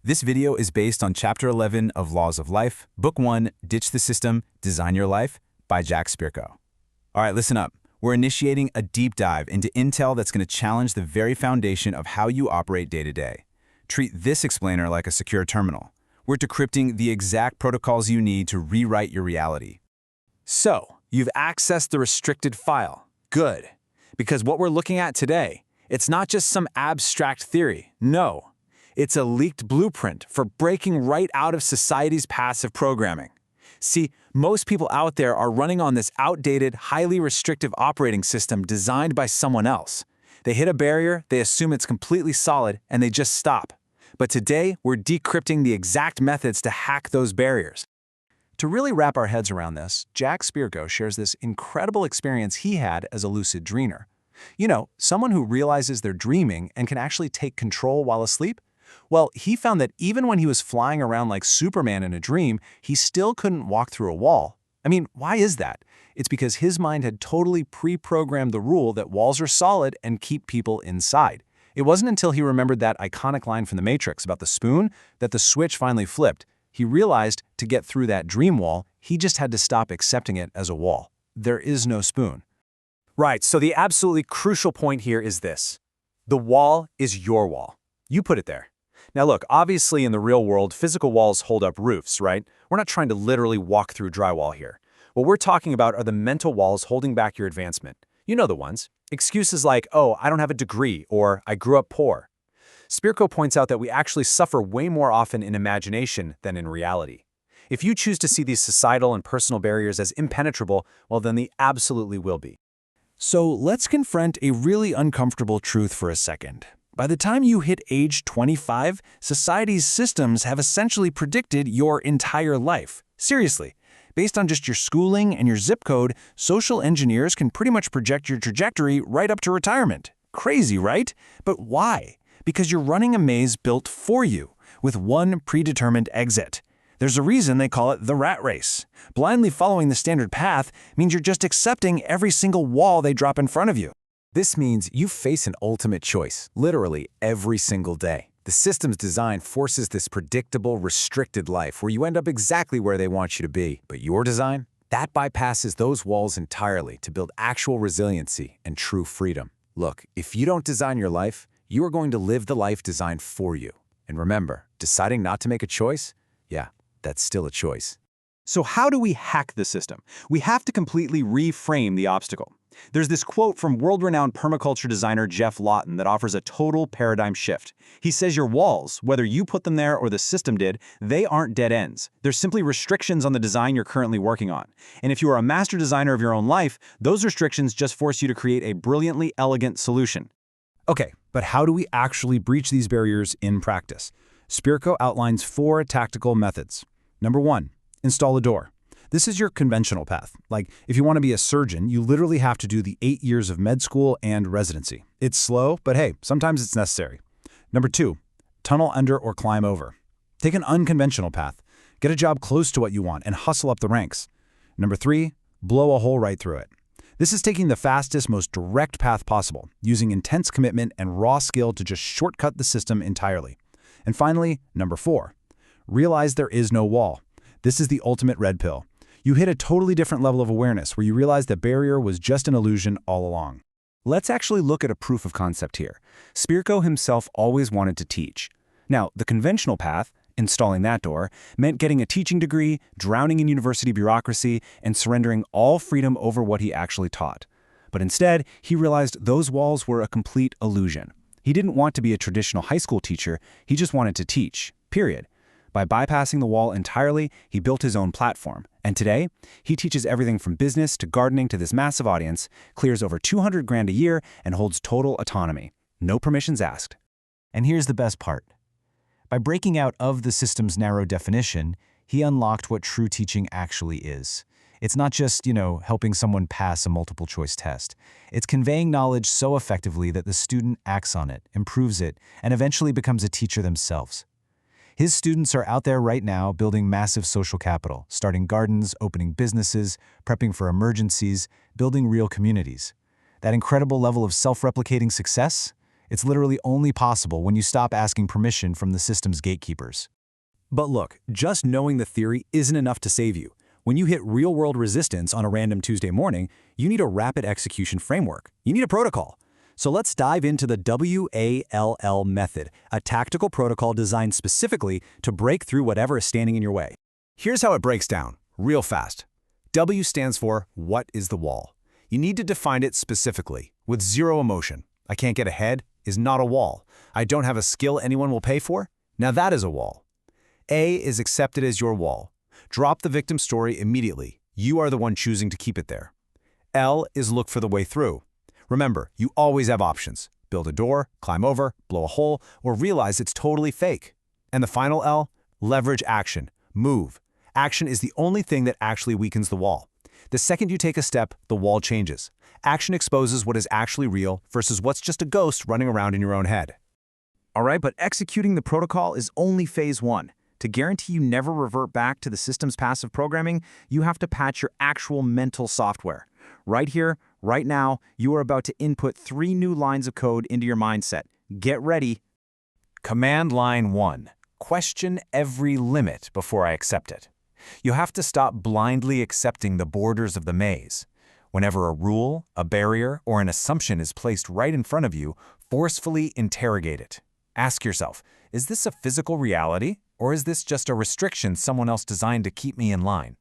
This video is based on Chapter 11 of Laws of Life, Book 1, Ditch the System, Design Your Life, by Jack Spirko. All right, listen up. We're initiating a deep dive into intel that's going to challenge the very foundation of how you operate day to day. Treat this explainer like a secure terminal. We're decrypting the exact protocols you need to rewrite your reality. So, you've accessed the restricted file. Good. Because what we're looking at today, it's not just some abstract theory. No. It's a leaked blueprint for breaking right out of society's passive programming. See, most people out there are running on this outdated, highly restrictive operating system designed by someone else. They hit a barrier, they assume it's completely solid, and they just stop. But today, we're decrypting the exact methods to hack those barriers. To really wrap our heads around this, Jack Spirko shares this incredible experience he had as a lucid dreamer. You know, someone who realizes they're dreaming and can actually take control while asleep. Well, he found that even when he was flying around like Superman in a dream, he still couldn't walk through a wall. I mean, why is that? It's because his mind had totally pre-programmed the rule that walls are solid and keep people inside. It wasn't until he remembered that iconic line from The Matrix about the spoon that the switch finally flipped. He realized to get through that dream wall, he just had to stop accepting it as a wall. There is no spoon. Right, so the absolutely crucial point here is this. The wall is your wall. You put it there. Now look, obviously in the real world, physical walls hold up roofs, right? We're not trying to literally walk through drywall here. What we're talking about are the mental walls holding back your advancement. You know the ones. Excuses like, oh, I don't have a degree, or I grew up poor. Spirko points out that we actually suffer way more often in imagination than in reality. If you choose to see these societal and personal barriers as impenetrable, well then they absolutely will be. So let's confront a really uncomfortable truth for a second. By the time you hit age 25, society's systems have essentially predicted your entire life. Seriously. Based on just your schooling and your zip code, social engineers can pretty much project your trajectory right up to retirement. Crazy, right? But why? Because you're running a maze built for you, with one predetermined exit. There's a reason they call it the rat race. Blindly following the standard path means you're just accepting every single wall they drop in front of you. This means you face an ultimate choice, literally every single day. The system's design forces this predictable, restricted life where you end up exactly where they want you to be. But your design? That bypasses those walls entirely to build actual resiliency and true freedom. Look, if you don't design your life, you are going to live the life designed for you. And remember, deciding not to make a choice? Yeah, that's still a choice. So how do we hack the system? We have to completely reframe the obstacle. There's this quote from world-renowned permaculture designer Jeff Lawton that offers a total paradigm shift. He says your walls, whether you put them there or the system did, they aren't dead ends. They're simply restrictions on the design you're currently working on. And if you are a master designer of your own life, those restrictions just force you to create a brilliantly elegant solution. Okay, but how do we actually breach these barriers in practice? Spirko outlines 4 tactical methods. Number 1, install a door. This is your conventional path. Like, if you want to be a surgeon, you literally have to do the 8 years of med school and residency. It's slow, but hey, sometimes it's necessary. Number 2, tunnel under or climb over. Take an unconventional path. Get a job close to what you want and hustle up the ranks. Number 3, blow a hole right through it. This is taking the fastest, most direct path possible, using intense commitment and raw skill to just shortcut the system entirely. And finally, number 4, realize there is no wall. This is the ultimate red pill. You hit a totally different level of awareness where you realize the barrier was just an illusion all along. Let's actually look at a proof of concept here. Spirko himself always wanted to teach. Now, the conventional path, installing that door, meant getting a teaching degree, drowning in university bureaucracy, and surrendering all freedom over what he actually taught. But instead, he realized those walls were a complete illusion. He didn't want to be a traditional high school teacher, he just wanted to teach, period. By bypassing the wall entirely, he built his own platform. And today, he teaches everything from business to gardening to this massive audience, clears over 200 grand a year, and holds total autonomy. No permissions asked. And here's the best part. By breaking out of the system's narrow definition, he unlocked what true teaching actually is. It's not just, helping someone pass a multiple choice test. It's conveying knowledge so effectively that the student acts on it, improves it, and eventually becomes a teacher themselves. His students are out there right now building massive social capital, starting gardens, opening businesses, prepping for emergencies, building real communities. That incredible level of self-replicating success, It's literally only possible when you stop asking permission from the system's gatekeepers. But look, just knowing the theory isn't enough to save you. When you hit real-world resistance on a random Tuesday morning, you need a rapid execution framework. You need a protocol. So let's dive into the WALL method, a tactical protocol designed specifically to break through whatever is standing in your way. Here's how it breaks down, real fast. W stands for what is the wall. You need to define it specifically, with zero emotion. I can't get ahead is not a wall. I don't have a skill anyone will pay for? Now that is a wall. A is accepted as your wall. Drop the victim story immediately. You are the one choosing to keep it there. L is look for the way through. Remember, you always have options. Build a door, climb over, blow a hole, or realize it's totally fake. And the final L, leverage action, move. Action is the only thing that actually weakens the wall. The second you take a step, the wall changes. Action exposes what is actually real versus what's just a ghost running around in your own head. All right, but executing the protocol is only phase one. To guarantee you never revert back to the system's passive programming, you have to patch your actual mental software. Right here, right now, you are about to input 3 new lines of code into your mindset. Get ready. Command line 1. Question every limit before I accept it. You have to stop blindly accepting the borders of the maze. Whenever a rule, a barrier, or an assumption is placed right in front of you, forcefully interrogate it. Ask yourself, is this a physical reality, or is this just a restriction someone else designed to keep me in line?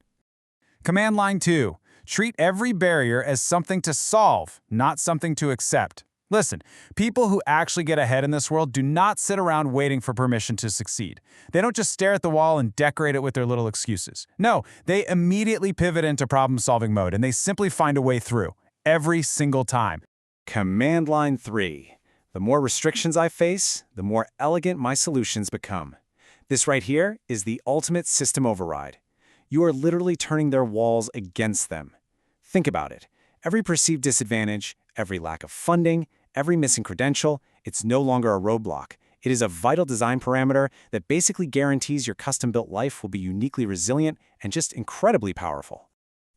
Command line 2. Treat every barrier as something to solve, not something to accept. Listen, people who actually get ahead in this world do not sit around waiting for permission to succeed. They don't just stare at the wall and decorate it with their little excuses. No, they immediately pivot into problem-solving mode, and they simply find a way through, every single time. Command line 3. The more restrictions I face, the more elegant my solutions become. This right here is the ultimate system override. You are literally turning their walls against them. Think about it. Every perceived disadvantage, every lack of funding, every missing credential, it's no longer a roadblock. It is a vital design parameter that basically guarantees your custom-built life will be uniquely resilient and just incredibly powerful.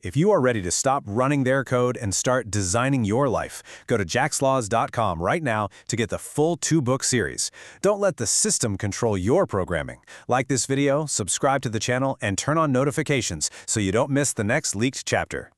If you are ready to stop running their code and start designing your life, go to jackslaws.com right now to get the full 2-book series. Don't let the system control your programming. Like this video, subscribe to the channel, and turn on notifications so you don't miss the next leaked chapter.